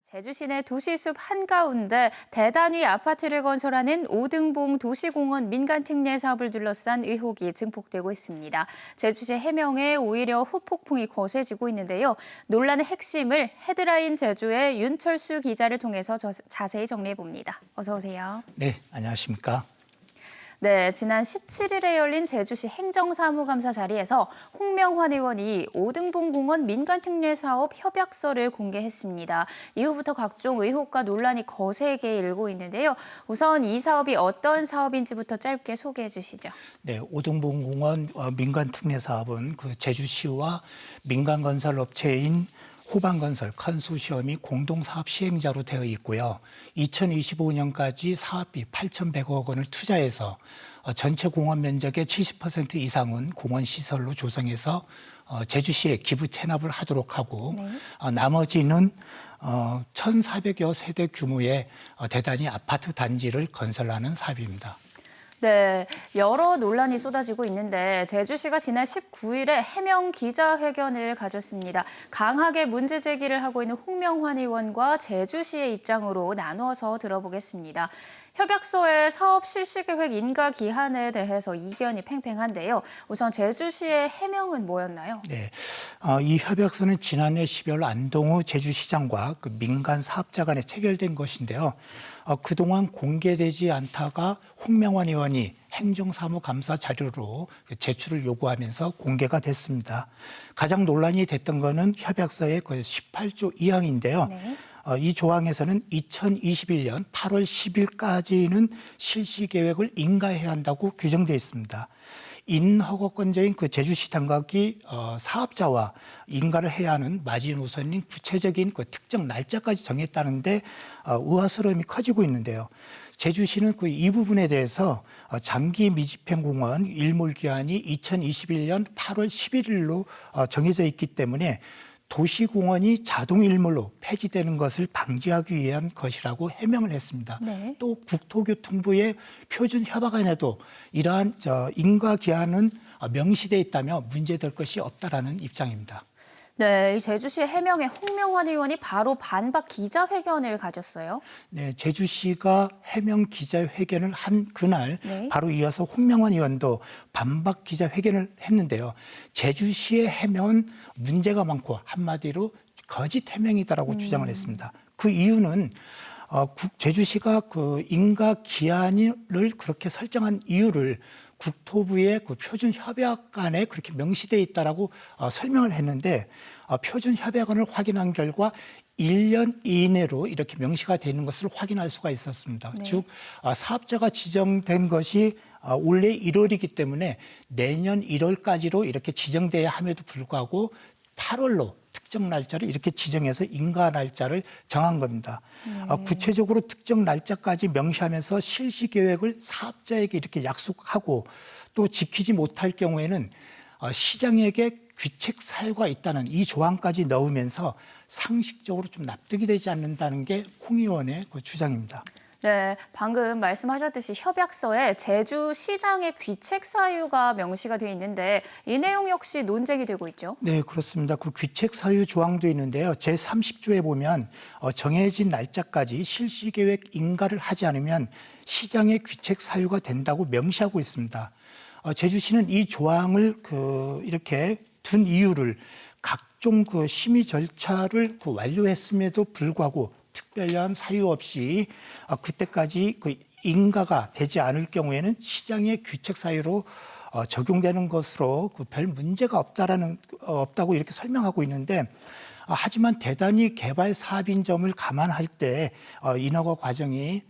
제주 시내 도시숲 한가운데 대단위 아파트를 건설하는 오등봉 도시공원 민간특례 사업을 둘러싼 의혹이 증폭되고 있습니다. 제주시 해명에 오히려 후폭풍이 거세지고 있는데요. 논란의 핵심을 헤드라인 제주의 윤철수 기자를 통해서 자세히 정리해봅니다. 어서 오세요. 네, 안녕하십니까. 네, 지난 17일에 열린 제주시 행정사무감사 자리에서 홍명환 의원이 오등봉 공원 민간특례 사업 협약서를 공개했습니다. 이후부터 각종 의혹과 논란이 거세게 일고 있는데요. 우선 이 사업이 어떤 사업인지부터 짧게 소개해 주시죠. 네, 오등봉 공원 민간특례 사업은 그 제주시와 민간건설업체인 호반건설 컨소시엄이 공동사업 시행자로 되어 있고요. 2025년까지 사업비 8,100억 원을 투자해서 전체 공원 면적의 70% 이상은 공원시설로 조성해서 제주시에 기부 체납을 하도록 하고 나머지는 1,400여 세대 규모의 대단위 아파트 단지를 건설하는 사업입니다. 네, 여러 논란이 쏟아지고 있는데 제주시가 지난 19일에 해명 기자회견을 가졌습니다. 강하게 문제 제기를 하고 있는 홍명환 의원과 제주시의 입장으로 나누어서 들어보겠습니다. 협약서의 사업 실시 계획 인가 기한에 대해서 이견이 팽팽한데요. 우선 제주시의 해명은 뭐였나요? 네, 이 협약서는 지난해 12월 안동우 제주시장과 그 민간 사업자 간에 체결된 것인데요. 그동안 공개되지 않다가 홍명환 의원이 행정사무감사 자료로 제출을 요구하면서 공개가 됐습니다. 가장 논란이 됐던 것은 협약서의 그 18조 2항인데요. 네. 이 조항에서는 2021년 8월 10일까지는 실시 계획을 인가해야 한다고 규정되어 있습니다. 인허가권자인 그 제주시 당국이 사업자와 인가를 해야 하는 마지노선인 구체적인 그 특정 날짜까지 정했다는데 의아스러움이 커지고 있는데요. 제주시는 그 이 부분에 대해서 장기 미집행공원 일몰기한이 2021년 8월 11일로 정해져 있기 때문에 도시공원이 자동 일몰로 폐지되는 것을 방지하기 위한 것이라고 해명을 했습니다. 네. 또 국토교통부의 표준 협약안에도 이러한 인가 기한은 명시되어 있다며 문제될 것이 없다라는 입장입니다. 네, 이 제주시 해명에 홍명환 의원이 바로 반박 기자회견을 가졌어요. 네, 제주시가 해명 기자회견을 한 그날 네. 바로 이어서 홍명환 의원도 반박 기자회견을 했는데요. 제주시의 해명은 문제가 많고 한마디로 거짓 해명이다라고 주장을 했습니다. 그 이유는 제주시가 그 인가 기한을 그렇게 설정한 이유를 국토부의 그 표준 협약안에 그렇게 명시되어 있다라고 설명을 했는데 표준 협약안을 확인한 결과 1년 이내로 이렇게 명시가 되는 것을 확인할 수가 있었습니다. 네. 즉 사업자가 지정된 것이 올해 1월이기 때문에 내년 1월까지로 이렇게 지정돼야 함에도 불구하고 8월로 특정 날짜를 이렇게 지정해서 인가 날짜를 정한 겁니다. 구체적으로 특정 날짜까지 명시하면서 실시 계획을 사업자에게 이렇게 약속하고 또 지키지 못할 경우에는 시장에게 귀책 사유가 있다는 이 조항까지 넣으면서 상식적으로 좀 납득이 되지 않는다는 게 홍 의원의 그 주장입니다. 네, 방금 말씀하셨듯이 협약서에 제주시장의 귀책 사유가 명시가 돼 있는데 이 내용 역시 논쟁이 되고 있죠. 네, 그렇습니다. 그 귀책 사유 조항도 있는데요. 제30조에 보면 정해진 날짜까지 실시 계획 인가를 하지 않으면 시장의 귀책 사유가 된다고 명시하고 있습니다. 제주시는 이 조항을 이렇게 둔 이유를 각종 그 심의 절차를 완료했음에도 불구하고 특별한 사유 없이 그때까지 그 인가가 되지 않을 경우에는 시장의 귀책 사유로 적용되는 것으로 별 문제가 없다고 이렇게 설명하고 있는데 하지만 대단히 개발 사업인 점을 감안할 때 인허가 과정이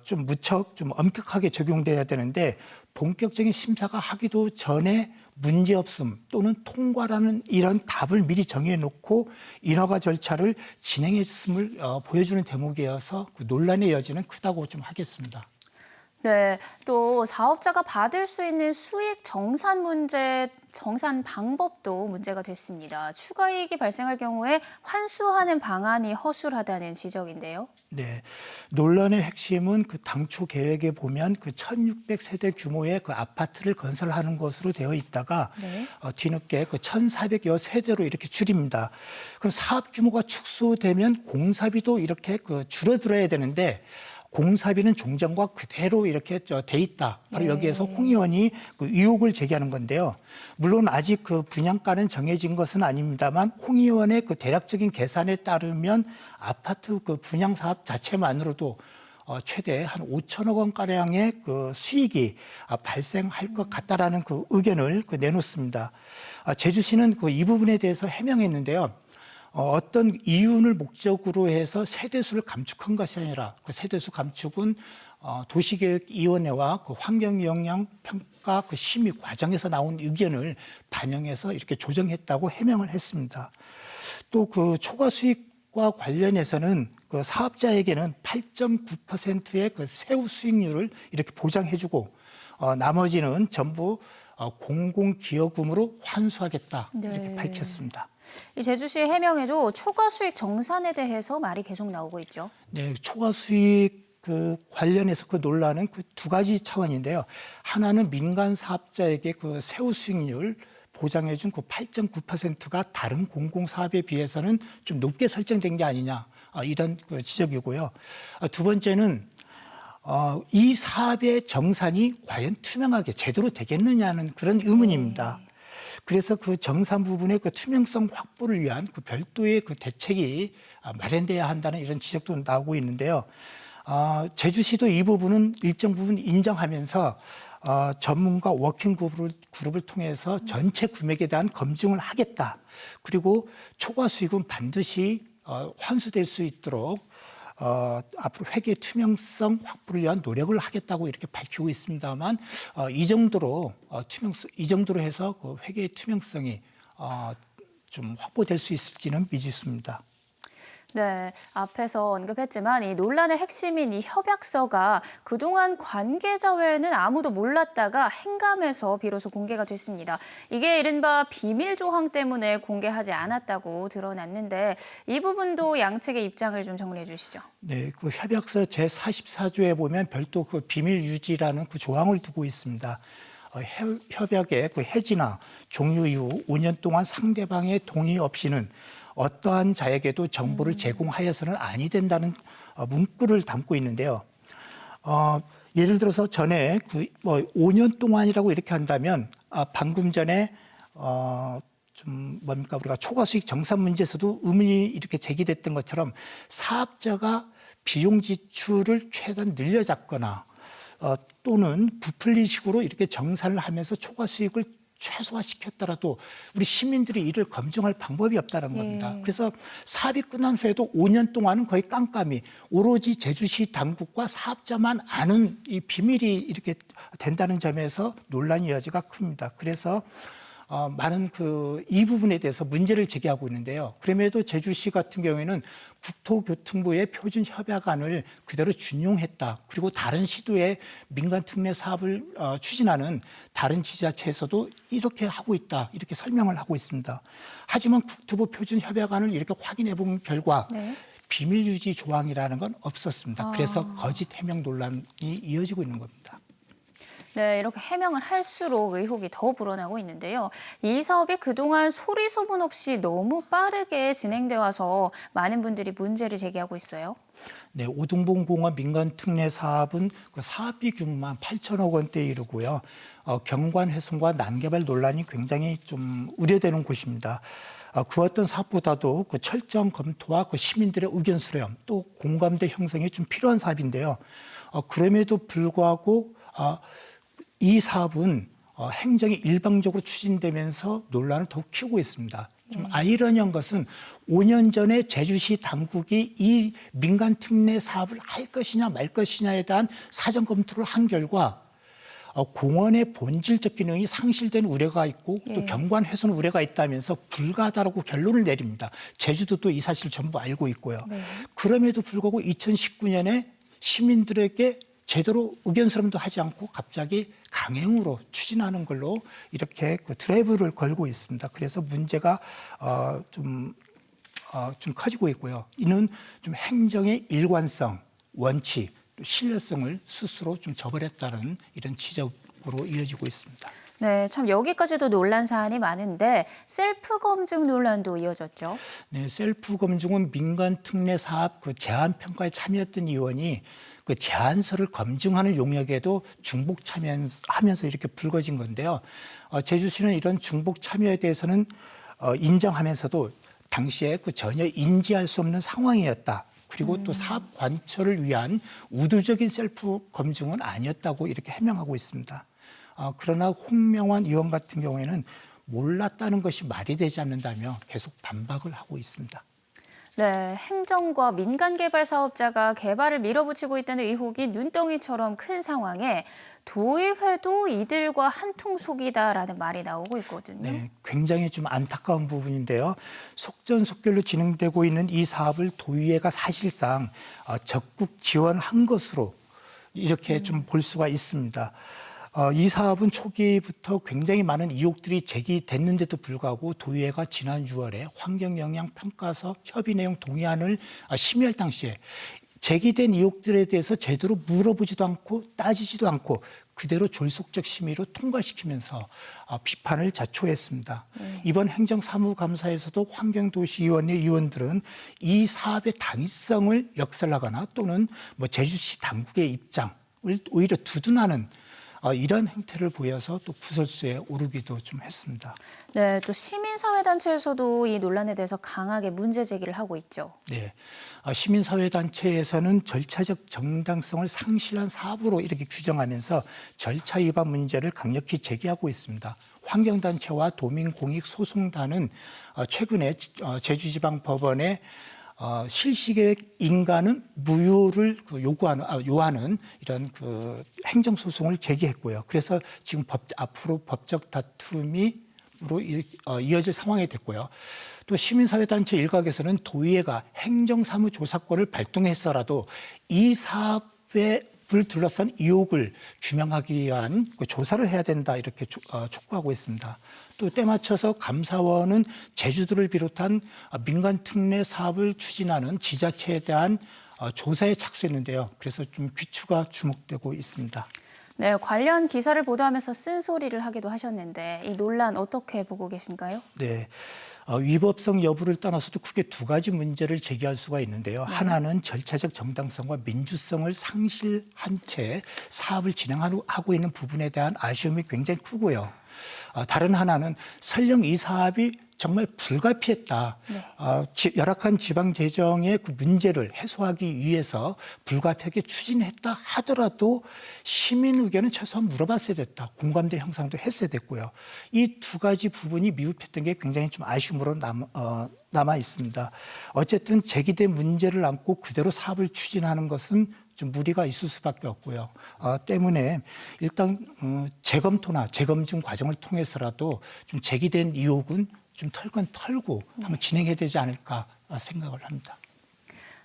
좀 무척 좀 엄격하게 적용돼야 되는데 본격적인 심사가 하기도 전에 문제없음 또는 통과라는 이런 답을 미리 정해놓고 인허가 절차를 진행했음을 보여주는 대목이어서 그 논란의 여지는 크다고 좀 하겠습니다. 네, 또 사업자가 받을 수 있는 수익 정산 방법도 문제가 됐습니다. 추가 이익이 발생할 경우에 환수하는 방안이 허술하다는 지적인데요. 네, 논란의 핵심은 그 당초 계획에 보면 그 1,600세대 규모의 그 아파트를 건설하는 것으로 되어 있다가 네. 뒤늦게 그 1,400여 세대로 이렇게 줄입니다. 그럼 사업 규모가 축소되면 공사비도 이렇게 그 줄어들어야 되는데 공사비는 종전과 그대로 이렇게 돼 있다. 바로 네. 여기에서 홍 의원이 그 의혹을 제기하는 건데요. 물론 아직 그 분양가는 정해진 것은 아닙니다만 홍 의원의 그 대략적인 계산에 따르면 아파트 그 분양 사업 자체만으로도 최대 한 5천억 원 가량의 그 수익이 발생할 것 같다라는 그 의견을 내놓습니다. 제주시는 그 이 부분에 대해서 해명했는데요. 어떤 이윤을 목적으로 해서 세대수를 감축한 것이 아니라 그 세대수 감축은 도시계획위원회와 그 환경영향평가 그 심의 과정에서 나온 의견을 반영해서 이렇게 조정했다고 해명을 했습니다. 또 그 초과 수익과 관련해서는 그 사업자에게는 8.9%의 그 세후 수익률을 이렇게 보장해주고 나머지는 전부 공공기여금으로 환수하겠다 이렇게 네. 밝혔습니다. 이 제주시의 해명에도 초과 수익 정산에 대해서 말이 계속 나오고 있죠. 네, 초과 수익 그 관련해서 그 논란은 그 두 가지 차원인데요. 하나는 민간 사업자에게 그 세후 수익률 보장해준 그 8.9%가 다른 공공사업에 비해서는 좀 높게 설정된 게 아니냐 이런 그 지적이고요. 두 번째는 이 사업의 정산이 과연 투명하게 제대로 되겠느냐는 그런 의문입니다. 그래서 그 정산 부분의 그 투명성 확보를 위한 그 별도의 그 대책이 마련돼야 한다는 이런 지적도 나오고 있는데요. 제주시도 이 부분은 일정 부분 인정하면서 전문가 워킹 그룹을 통해서 전체 금액에 대한 검증을 하겠다. 그리고 초과 수익은 반드시 환수될 수 있도록 앞으로 회계 투명성 확보를 위한 노력을 하겠다고 이렇게 밝히고 있습니다만 이 정도로 이 정도로 해서 그 회계 투명성이 좀 확보될 수 있을지는 미지수입니다. 네, 앞에서 언급했지만 이 논란의 핵심인 이 협약서가 그동안 관계자 외에는 아무도 몰랐다가 행감해서 비로소 공개가 됐습니다. 이게 이른바 비밀 조항 때문에 공개하지 않았다고 드러났는데 이 부분도 양측의 입장을 좀 정리해 주시죠. 네, 그 협약서 제44조에 보면 별도 그 비밀 유지라는 그 조항을 두고 있습니다. 협약의 그 해지나 종료 이후 5년 동안 상대방의 동의 없이는 어떠한 자에게도 정보를 제공하여서는 아니 된다는 문구를 담고 있는데요. 예를 들어서 전에 그 5년 동안이라고 이렇게 한다면 방금 전에 좀 뭡니까 우리가 초과 수익 정산 문제에서도 의문이 이렇게 제기됐던 것처럼 사업자가 비용 지출을 최대한 늘려잡거나 또는 부풀리식으로 이렇게 정산을 하면서 초과 수익을 최소화시켰더라도 우리 시민들이 이를 검증할 방법이 없다는 겁니다. 그래서 사업이 끝난 후에도 5년 동안은 거의 깜깜이 오로지 제주시 당국과 사업자만 아는 이 비밀이 이렇게 된다는 점에서 논란의 여지가 큽니다. 그래서 많은 이 부분에 대해서 문제를 제기하고 있는데요. 그럼에도 제주시 같은 경우에는 국토교통부의 표준 협약안을 그대로 준용했다. 그리고 다른 시도의 민간 특례 사업을 추진하는 다른 지자체에서도 이렇게 하고 있다. 이렇게 설명을 하고 있습니다. 하지만 국토부 표준 협약안을 이렇게 확인해 본 결과 네. 비밀 유지 조항이라는 건 없었습니다. 그래서 거짓 해명 논란이 이어지고 있는 겁니다. 네, 이렇게 해명을 할수록 의혹이 더 불어나고 있는데요. 이 사업이 그동안 소리 소문 없이 너무 빠르게 진행돼 와서 많은 분들이 문제를 제기하고 있어요. 네, 오등봉 공원 민간 특례 사업은 그 사업비 규모만 8천억 원대에 이르고요. 경관 훼손과 난개발 논란이 굉장히 좀 우려되는 곳입니다. 그 어떤 사업보다도 그 철저한 검토와 그 시민들의 의견 수렴 또 공감대 형성이 좀 필요한 사업인데요. 그럼에도 불구하고 이 사업은 행정이 일방적으로 추진되면서 논란을 더욱 키우고 있습니다. 좀 아이러니한 것은 5년 전에 제주시 당국이 이 민간 특례 사업을 할 것이냐 말 것이냐에 대한 사전 검토를 한 결과 공원의 본질적 기능이 상실된 우려가 있고 또 경관 훼손 우려가 있다면서 불가하다라고 결론을 내립니다. 제주도도 이 사실 전부 알고 있고요. 그럼에도 불구하고 2019년에 시민들에게 제대로 의견 수렴도 하지 않고 갑자기 강행으로 추진하는 걸로 이렇게 그 트래블을 걸고 있습니다. 그래서 문제가 좀 커지고 있고요. 이는 좀 행정의 일관성, 원칙, 또 신뢰성을 스스로 좀 저버렸다는 이런 지적으로 이어지고 있습니다. 네, 참 여기까지도 논란 사안이 많은데 셀프 검증 논란도 이어졌죠. 네, 셀프 검증은 민간 특례 사업 그 제안 평가에 참여했던 의원이 그 제안서를 검증하는 용역에도 중복 참여하면서 이렇게 불거진 건데요. 제주시는 이런 중복 참여에 대해서는 인정하면서도 당시에 그 전혀 인지할 수 없는 상황이었다. 그리고 또 사업 관철을 위한 우도적인 셀프 검증은 아니었다고 이렇게 해명하고 있습니다. 그러나 홍명환 의원 같은 경우에는 몰랐다는 것이 말이 되지 않는다며 계속 반박을 하고 있습니다. 네, 행정과 민간 개발 사업자가 개발을 밀어붙이고 있다는 의혹이 눈덩이처럼 큰 상황에 도의회도 이들과 한통속이다라는 말이 나오고 있거든요. 네, 굉장히 좀 안타까운 부분인데요. 속전속결로 진행되고 있는 이 사업을 도의회가 사실상 적극 지원한 것으로 이렇게 좀 볼 수가 있습니다. 이 사업은 초기부터 굉장히 많은 의혹들이 제기됐는데도 불구하고 도의회가 지난 6월에 환경영향평가서 협의 내용 동의안을 심의할 당시에 제기된 의혹들에 대해서 제대로 물어보지도 않고 따지지도 않고 그대로 졸속적 심의로 통과시키면서 비판을 자초했습니다. 이번 행정사무감사에서도 환경도시위원회 의원들은 이 사업의 당위성을 역설하거나 또는 제주시 당국의 입장을 오히려 두둔하는 이런 행태를 보여서 또 구설수에 오르기도 좀 했습니다. 네, 또 시민사회단체에서도 이 논란에 대해서 강하게 문제 제기를 하고 있죠. 네, 시민사회단체에서는 절차적 정당성을 상실한 사업으로 이렇게 규정하면서 절차 위반 문제를 강력히 제기하고 있습니다. 환경단체와 도민공익소송단은 최근에 제주지방법원에 실시계획 인가는 무효를 요하는 이런 그 행정소송을 제기했고요. 그래서 지금 앞으로 법적 다툼으로 이어질 상황이 됐고요. 또 시민사회단체 일각에서는 도의회가 행정사무조사권을 발동해서라도 이 사업에 불 둘러싼 의혹을 규명하기 위한 조사를 해야 된다 이렇게 촉구하고 있습니다. 또 때맞춰서 감사원은 제주도를 비롯한 민간 특례 사업을 추진하는 지자체에 대한 조사에 착수했는데요. 그래서 좀 귀추가 주목되고 있습니다. 네, 관련 기사를 보도하면서 쓴소리를 하기도 하셨는데 이 논란 어떻게 보고 계신가요? 네. 위법성 여부를 떠나서도 크게 두 가지 문제를 제기할 수가 있는데요. 하나는 절차적 정당성과 민주성을 상실한 채 사업을 진행하고 있는 부분에 대한 아쉬움이 굉장히 크고요. 다른 하나는 설령 이 사업이 정말 불가피했다. 네. 열악한 지방 재정의 그 문제를 해소하기 위해서 불가피하게 추진했다 하더라도 시민 의견은 최소한 물어봤어야 됐다. 공감대 형성도 했어야 됐고요. 이 두 가지 부분이 미흡했던 게 굉장히 좀 아쉬움으로 남아 있습니다. 어쨌든 제기된 문제를 안고 그대로 사업을 추진하는 것은 좀 무리가 있을 수밖에 없고요. 때문에 일단 재검토나 재검증 과정을 통해서라도 좀 제기된 의혹은 좀 털건 털고 한번 진행해야 되지 않을까 생각을 합니다.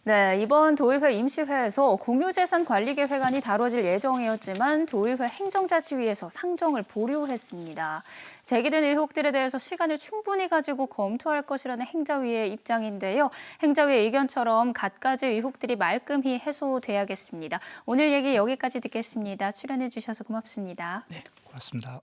네, 이번 도의회 임시회에서 공유재산관리계획안이 다뤄질 예정이었지만 도의회 행정자치위에서 상정을 보류했습니다. 제기된 의혹들에 대해서 시간을 충분히 가지고 검토할 것이라는 행자위의 입장인데요. 행자위의 의견처럼 갖가지 의혹들이 말끔히 해소돼야겠습니다. 오늘 얘기 여기까지 듣겠습니다. 출연해 주셔서 고맙습니다. 네, 고맙습니다.